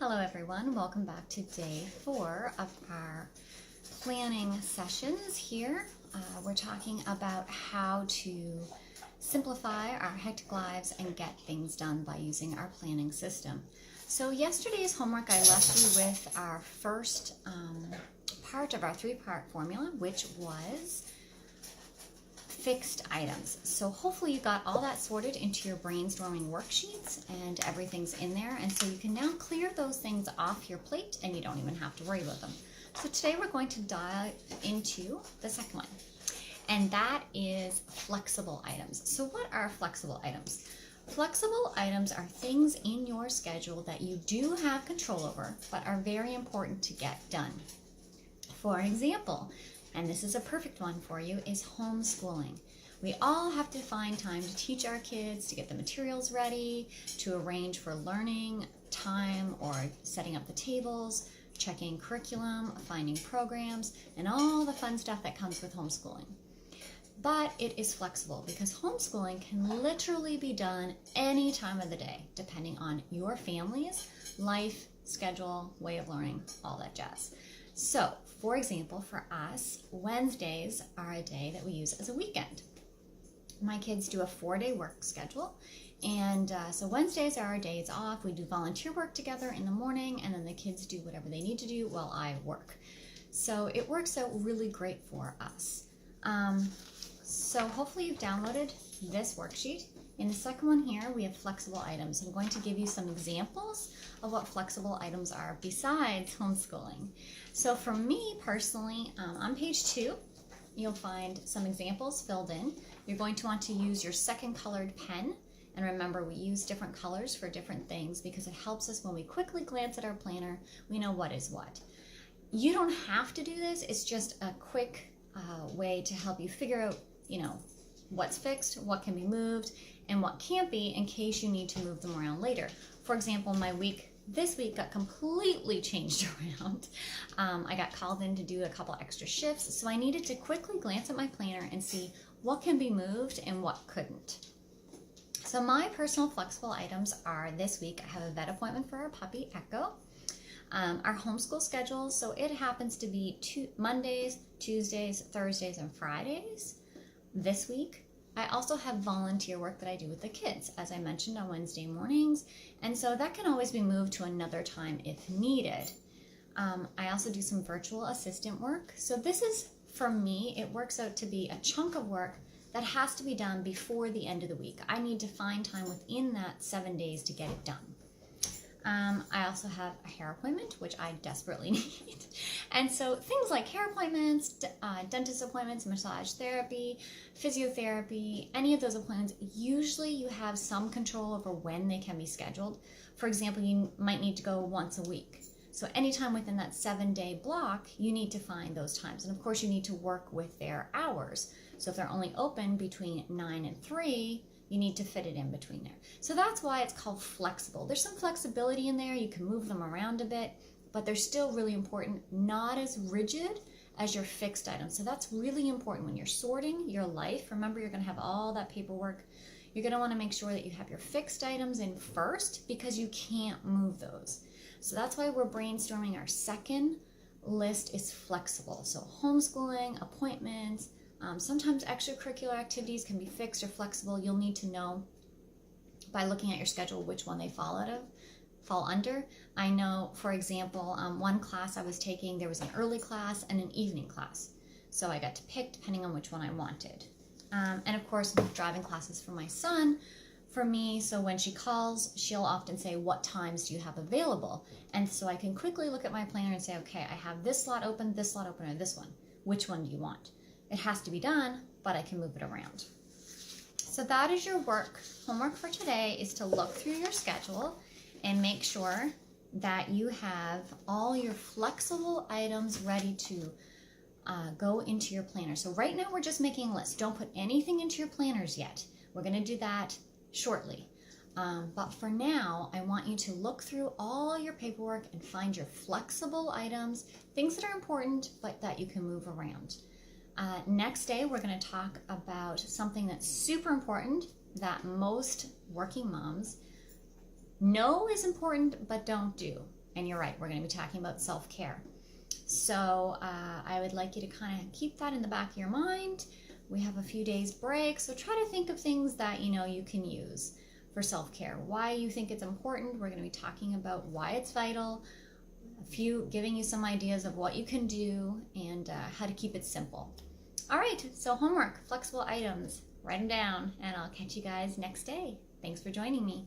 Hello everyone, welcome back to day 4 of our planning sessions here. We're talking about how to simplify our hectic lives and get things done by using our planning system. So yesterday's homework, I left you with our first part of our 3-part formula, which was fixed items. So hopefully you got all that sorted into your brainstorming worksheets and everything's in there, and so you can now clear those things off your plate and you don't even have to worry about them. So today we're going to dive into the second one, and that is flexible items. So what are flexible items? Flexible items are things in your schedule that you do have control over but are very important to get done. For example, and this is a perfect one for you, is homeschooling. We all have to find time to teach our kids, to get the materials ready, to arrange for learning time or setting up the tables, checking curriculum, finding programs, and all the fun stuff that comes with homeschooling. But it is flexible because homeschooling can literally be done any time of the day, depending on your family's life, schedule, way of learning, all that jazz. So, for example, for us, Wednesdays are a day that we use as a weekend. My kids do a 4-day work schedule, and so Wednesdays are our days off. We do volunteer work together in the morning, and then the kids do whatever they need to do while I work. So it works out really great for us. So hopefully you've downloaded this worksheet. In the second one here, we have flexible items. I'm going to give you some examples of what flexible items are besides homeschooling. So for me personally, on page 2, you'll find some examples filled in. You're going to want to use your second colored pen. And remember, we use different colors for different things because it helps us when we quickly glance at our planner, we know what is what. You don't have to do this. It's just a quick way to help you figure out, what's fixed, what can be moved, and what can't be in case you need to move them around later. For example, this week got completely changed around. I got called in to do a couple extra shifts, so I needed to quickly glance at my planner and see what can be moved and what couldn't. So my personal flexible items are this week, I have a vet appointment for our puppy, Echo. Our homeschool schedule, so it happens to be Mondays, Tuesdays, Thursdays, and Fridays this week. I also have volunteer work that I do with the kids, as I mentioned, on Wednesday mornings, and so that can always be moved to another time if needed. I also do some virtual assistant work. So this is, for me, it works out to be a chunk of work that has to be done before the end of the week. I need to find time within that 7 days to get it done. I also have a hair appointment, which I desperately need. And so things like hair appointments, dentist appointments, massage therapy, physiotherapy, any of those appointments, usually you have some control over when they can be scheduled. For example, you might need to go once a week. So anytime within that 7-day block, you need to find those times. And of course, you need to work with their hours. So if they're only open between 9 and 3, you need to fit it in between there. So that's why it's called flexible. There's some flexibility in there. You can move them around a bit, but they're still really important, not as rigid as your fixed items. So that's really important when you're sorting your life. Remember, you're going to have all that paperwork. You're going to want to make sure that you have your fixed items in first because you can't move those. So that's why we're brainstorming our second list is flexible. So homeschooling, appointments, sometimes extracurricular activities can be fixed or flexible. You'll need to know by looking at your schedule which one they fall under. I know, for example, one class I was taking, there was an early class and an evening class. So I got to pick depending on which one I wanted. And of course, driving classes for my son, for me, so when she calls, she'll often say, what times do you have available? And so I can quickly look at my planner and say, okay, I have this slot open, or this one. Which one do you want? It has to be done, but I can move it around. So that is your homework for today, is to look through your schedule and make sure that you have all your flexible items ready to go into your planner. So right now we're just making a list. Don't put anything into your planners yet. We're going to do that shortly. But for now, I want you to look through all your paperwork and find your flexible items, things that are important, but that you can move around. Next day, we're going to talk about something that's super important that most working moms know is important but don't do. And you're right, we're going to be talking about self-care. So I would like you to kind of keep that in the back of your mind. We have a few days break, so try to think of things that you can use for self-care. Why you think it's important. We're going to be talking about why it's vital, giving you some ideas of what you can do, and how to keep it simple. All right, so homework, flexible items, write them down, and I'll catch you guys next day. Thanks for joining me.